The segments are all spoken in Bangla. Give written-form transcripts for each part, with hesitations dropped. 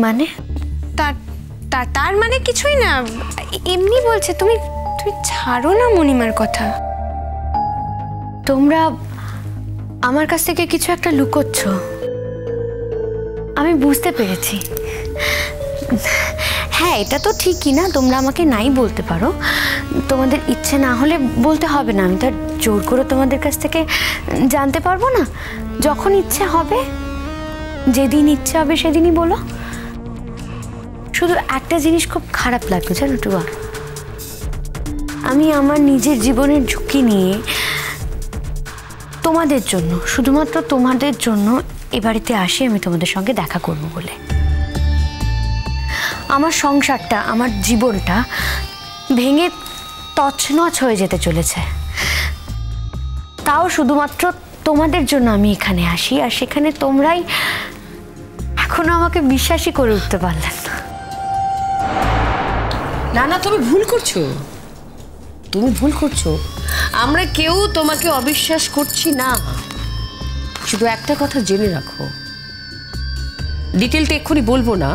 মানে? তার মানে কিছুই না, এমনি বলছে। তুমি ছাড়ো না মণিমার কথা। তোমরা আমার কাছ থেকে কিছু একটা লুকোচ্ছ, আমি বুঝতে পেরেছি। হ্যাঁ, এটা তো ঠিকই না, তোমরা আমাকে নাই বলতে পারো, তোমাদের ইচ্ছে না হলে বলতে হবে না। আমি তো জোর করে তোমাদের কাছ থেকে জানতে পারবো না। যখন ইচ্ছে হবে, যেদিন ইচ্ছে হবে সেদিনই বলো। শুধু একটা জিনিস খুব খারাপ লাগলো জানো টুয়া, আমি আমার নিজের জীবনের ঝুঁকি নিয়ে তোমাদের জন্য, শুধুমাত্র তোমাদের জন্য এ বাড়িতে আসি আমি তোমাদের সঙ্গে দেখা করব বলে। আমার সংসারটা, আমার জীবনটা ভেঙে তছনছ হয়ে যেতে চলেছে, তাও শুধুমাত্র তোমাদের জন্য আমি এখানে আসি। আর সেখানে তোমরাই এখনো আমাকে বিশ্বাসই করে উঠতে পারলেন না। না না, তুমি ভুল করছো, তুমি ভুল করছো। আমরা কেউ তোমাকে অবিশ্বাস করছি না। শুধু একটা কথা জেনে রাখো, ডিটেলটা এক্ষুনি বলবো না।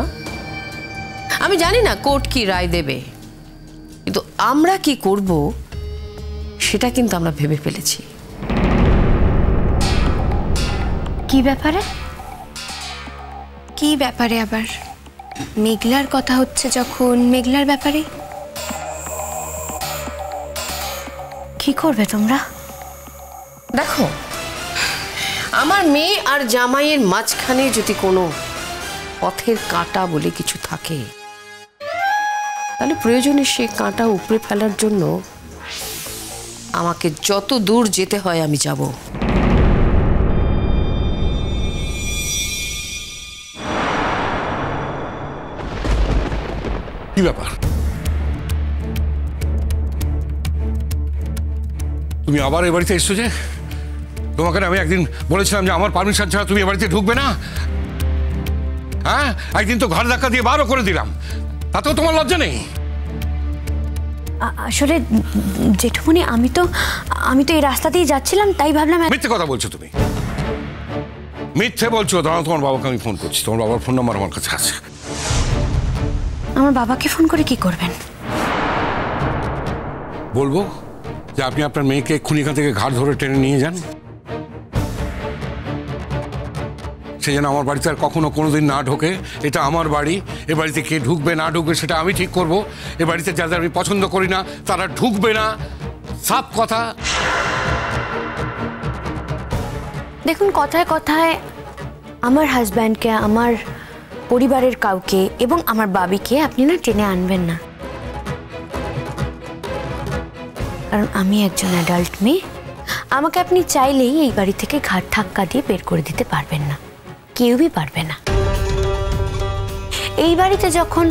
আমি জানি না কোর্ট কি রায় দেবে, কিন্তু আমরা কি করব সেটা কিন্তু আমরা ভেবে ফেলেছি। কি ব্যাপারে? কি ব্যাপারে আবার? মেঘলার কথা হচ্ছে যখন, মেঘলার ব্যাপারে। কি করবে তোমরা? দেখো, আমার মেয়ে আর জামাইয়ের মাঝখানে যদি কোনো পথের কাঁটা বলে কিছু থাকে, তাহলে প্রয়োজনে সে কাঁটা উপড়ে ফেলার জন্য আমাকে যত দূর যেতে হয় আমি যাব। কি ব্যাপার? তুমি আবার এ বাড়িতে এসছো যে? তোমাকে আমি একদিন বলেছিলাম যে আমার পারমিশন ছাড়া তুমি এ বাড়িতে ঢুকবে না। হ্যাঁ, একদিন তো ঘর ধাক্কা দিয়ে বারও করে দিলাম, তাতেও তোমার লজ্জা নেই? আসলে জেঠুমনি, আমি তো এই রাস্তাতেই যাচ্ছিলাম, তাই ভাবলাম। মিথ্যে কথা বলছো তুমি, মিথ্যে বলছো। দাঁড়াও, তোমার বাবাকে আমি ফোন করছি। তোমার বাবার ফোন নাম্বার আমার কাছে আছে। আমার বাবাকে ফোন করে কি করবেন? বলবো যে আপনি আপনার মেয়েকে এক্ষুনি এখান থেকে ঘাট ধরে টেনে নিয়ে যান, সে যেন আমার বাড়িতে আর কখনো কোনোদিন না ঢোকে। এটা আমার বাড়ি, এ বাড়িতে কে ঢুকবে না ঢুকবে সেটা আমি ঠিক করব। এ বাড়িতে যাদের আমি পছন্দ করি না তারা ঢুকবে না, সাফ কথা। দেখুন, কথায় কথায় আমার হাজব্যান্ডকে, আমার পরিবারের কাউকে এবং আমার বাবিকে আপনি না টেনে আনবেন না, কারণ আমি একজন অ্যাডাল্ট মেয়ে। আমাকে আপনি চাইলেই এই বাড়ি থেকে ঘাট ধাক্কা দিয়ে বের করে দিতে পারবেন না, কেউই পারবে না। এই বাড়িতে যখন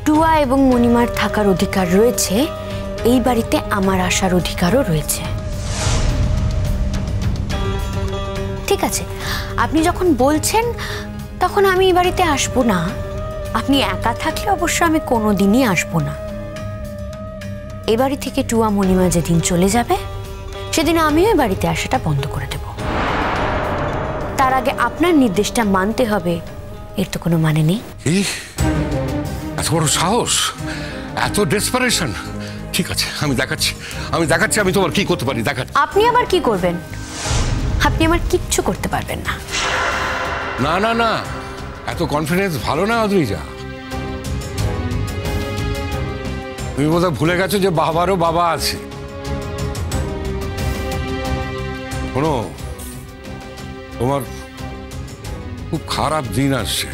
টুয়া এবং মণিমার থাকার অধিকার রয়েছে, এই বাড়িতে আমার আসার অধিকারও রয়েছে। ঠিক আছে, আপনি যখন বলছেন তখন আমি এই বাড়িতে আসবো না। আপনি একা থাকলে অবশ্য আমি কোনোদিনই আসবো না। এ বাড়ি থেকে টুয়া মণিমা যেদিন চলে যাবে, সেদিন আমিও এই বাড়িতে আসাটা বন্ধ করে দেব। তার আগে আপনার নির্দেশটা মানতে হবে, এর তো কোনো মানে নেই। এত বড় সাহস, এত ডেসপারেশন! ঠিক আছে, আমি দেখাচ্ছি আমি তোমার কি করতে পারি দেখাচ্ছি। আপনি আবার কি করবেন? আপনি আমার কিচ্ছু করতে পারবেন না। না না না, এত কনফিডেন্স ভালো না অদ্রিজা। তুমি বোধহয় ভুলে গেছো যে বাবারও বাবা আছে। শোনো, তোমার খুব খারাপ দিন আসছে।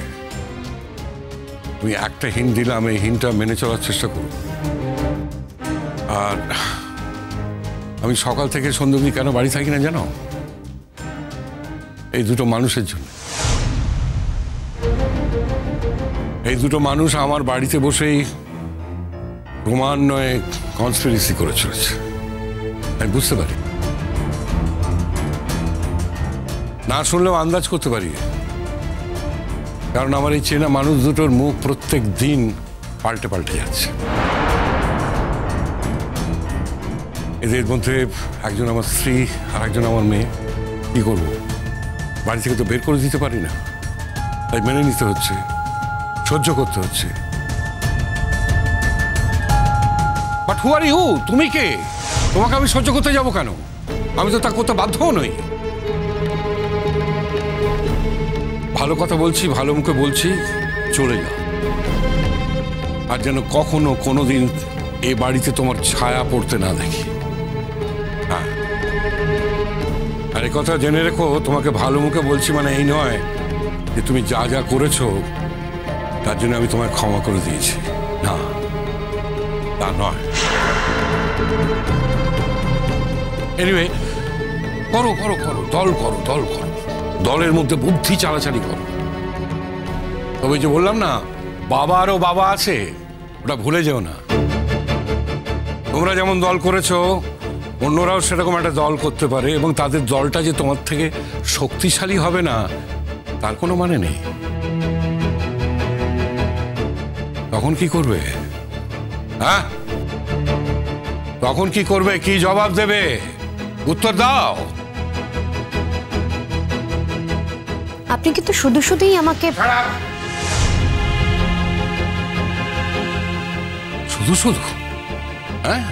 তুমি একটা হিন্ট দিলাম, এই হিন্টটা মেনে চলার চেষ্টা করো। আর আমি সকাল থেকে সন্ধ্যা অবধি কেন বাড়ি থাকি না জানো? এই দুটো মানুষের জন্য। এই দুটো মানুষ আমার বাড়িতে বসেই ক্রমান্বয়ে কনস্পিরেসি করে চলেছে, আমি বুঝতে পারি। না শুনলেও আন্দাজ করতে পারি, কারণ আমার এই চেনা মানুষ দুটোর মুখ প্রত্যেক দিন পাল্টে পাল্টে যাচ্ছে। এদের মধ্যে একজন আমার স্ত্রী আর একজন আমার মেয়ে। কি করবো, বাড়ি থেকে তো বের করে দিতে পারি না, তাই মেনে নিতে হচ্ছে। সহ্য করতে হচ্ছে। But who are you? তুমি কে? তোমাকে আমি সহ্য করতে যাব কেন? আমি তো তা করতে বাধ্যও নই। ভালো কথা বলছি, ভালো মুখে বলছি, চলে যাও। আর যেন কখনো কোনোদিন এ বাড়িতে তোমার ছায়া পড়তে না দেখি। হ্যাঁ, আর এই কথা জেনে রেখো, তোমাকে ভালো মুখে বলছি মানে এই নয় যে তুমি যা যা করেছো তার জন্য আমি তোমায় ক্ষমা করে দিয়েছি, না, তা নয়। এনিওয়ে, করো করো করো, দল করো, দল করো, দলের মধ্যে বুদ্ধি চালাচালি করো। তবে যে বললাম না, বাবারও বাবা আছে, ওটা ভুলে যেও না। তোমরা যেমন দল করেছো, অন্যরাও সেরকম একটা দল করতে পারে, এবং তাদের দলটা যে তোমার থেকে শক্তিশালী হবে না তার কোনো মানে নেই। তখন কি করবে? হ্যাঁ, তখন কি করবে? কি জবাব দেবে? উত্তর দাও। আপনি কিন্তু শুধু শুধুই আমাকে শুধু শুধু? হ্যাঁ,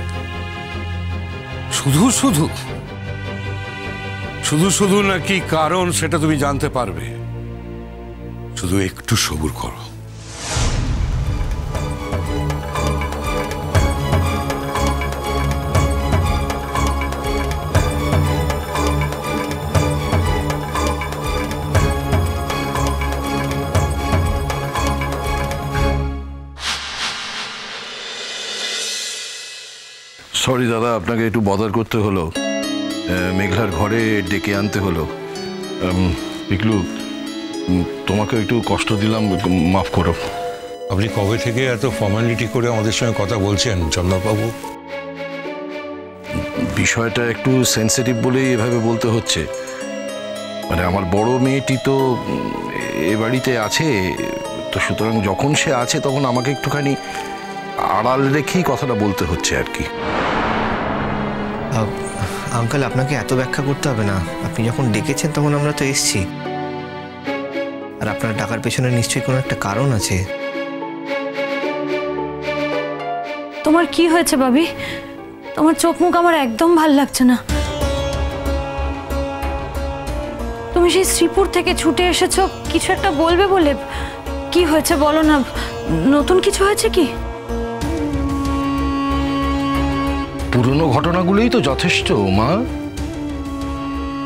শুধু শুধু? শুধু শুধু নাকি কারণ সেটা তুমি জানতে পারবে। শুধু একটু সবুর করো। সরি দাদা, আপনাকে একটু বদার করতে হলো, মেঘলার ঘরে ডেকে আনতে হলো। পিকলু, তোমাকে একটু কষ্ট দিলাম, মাফ করো। আপনি কবে থেকে এত ফর্মালিটি করে আমাদের সঙ্গে কথা বলছেন চন্দনবাবু? বিষয়টা একটু সেন্সিটিভ বলেই এভাবে বলতে হচ্ছে। মানে আমার বড় মেয়েটি তো এ বাড়িতে আছে, তো সুতরাং যখন সে আছে তখন আমাকে একটুখানি আড়াল রেখেই কথাটা বলতে হচ্ছে আর কি। আঙ্কেল, আপনাকে এত ব্যাখ্যা করতে হবে না। আপনি যখন ডেকেছেন তখন আমরা তো এসেছি, আর আপনার ডাকার পেছনে নিশ্চয়ই কোনো একটা কারণ আছে। তোমার কি হয়েছে ভাবি? তোমার চোখ মুখ আমার একদম ভাল লাগছে না। তুমি সেই শ্রীপুর থেকে ছুটে এসেছো কিছু একটা বলবে বলে। কি হয়েছে বলো না, নতুন কিছু হয়েছে কি? পুরনো ঘটনাগুলোই তো যথেষ্ট মা।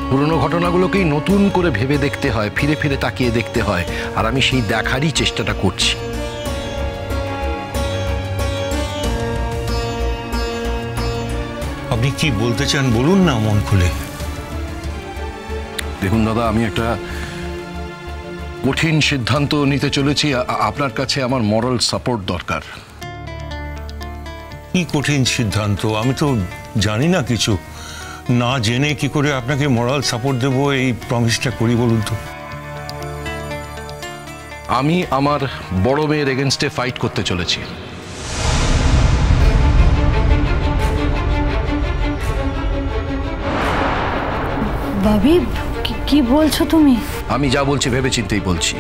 পুরনো ঘটনাগুলোকেই নতুন করে ভেবে দেখতে হয়, ফিরে ফিরে তাকিয়ে দেখতে হয়, আর আমি সেই দেখারই চেষ্টাটা করছি। আপনি কি বলতে চান বলুন না মন খুলে। দেখুন দাদা, আমি একটা কঠিন সিদ্ধান্ত নিতে চলেছি। আপনার কাছে আমার মরাল সাপোর্ট দরকার। কি কঠিন সিদ্ধান্ত? আমি তো জানি না কিছু। না জেনে কি করে আপনাকে মোরাল সাপোর্ট দেবো এই প্রমিসটা করি বলুন তো? আমি আমার বড় মেয়ের এগেনস্টে ফাইট করতে চলেছি। ভাবি, কি বলছো তুমি? আমি যা বলছি ভেবেচিন্তেই বলছি,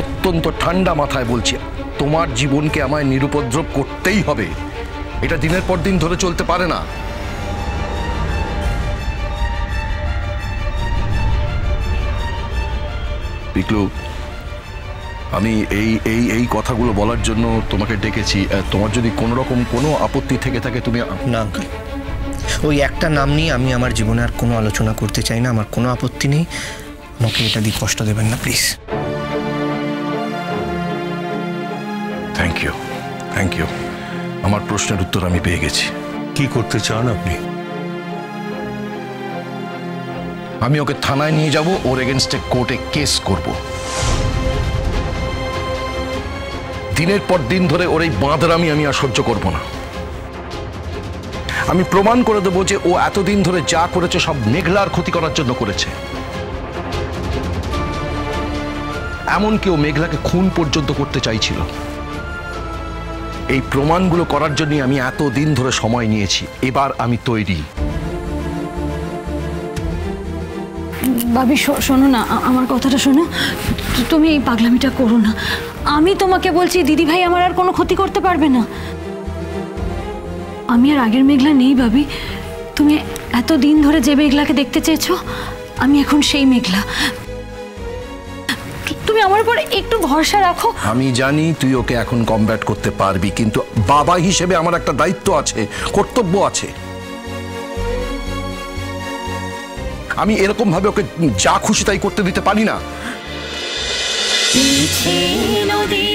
অত্যন্ত ঠান্ডা মাথায় বলছি। তোমার জীবনকে আমায় নিরুপদ্রব করতেই হবে। এটা দিনের পর দিন ধরে চলতে পারে না। পিকলু, আমি এই কথাগুলো বলার জন্য তোমাকে ডেকেছি। তোমার যদি কোনো রকম কোনো আপত্তি থেকে থাকে তুমি। না আঙ্কেল, ওই একটা নাম নিয়ে আমি আমার জীবনে আর কোনো আলোচনা করতে চাই না। আমার কোনো আপত্তি নেই, আমাকে এটা দিয়ে কষ্ট দেবেন না please. Thank you, thank you. আমার প্রশ্নের উত্তর আমি পেয়ে গেছি। কি করতে চান আপনি? আমি ওকে থানায় নিয়ে যাব, ওর এগেনস্টে কোর্টে কেস করব। দিনের পর দিন ধরে ওর এই বাঁদরামি আমি আর সহ্য করব না। আমি প্রমাণ করে দেবো যে ও এতদিন ধরে যা করেছে সব মেঘলার ক্ষতি করার জন্য করেছে। এমনকি ও মেঘলাকে খুন পর্যন্ত করতে চাইছিল। এই প্রমাণগুলো করার জন্য আমি এতদিন ধরে সময় নিয়েছি। এবার আমি তৈরি। ভাবি শোনো না, আমার কথাটা শোনো। তুমি এই পাগলামিটা করো না। আমি তোমাকে বলছি দিদিভাই আমার আর কোনো ক্ষতি করতে পারবে না। আমি আর আগের মেঘলা নেই ভাবি। তুমি এত দিন ধরে যে মেঘলাকে দেখতে চেয়েছো, আমি এখন সেই মেঘলা। তুমি আমার উপর একটু ভরসা রাখো। আমি জানি তুই ওকে এখন কমব্যাট করতে পারবি, কিন্তু বাবা হিসেবে আমার একটা দায়িত্ব আছে, কর্তব্য আছে। আমি এরকম ভাবে ওকে যা খুশি তাই করতে দিতে পারি না। নদী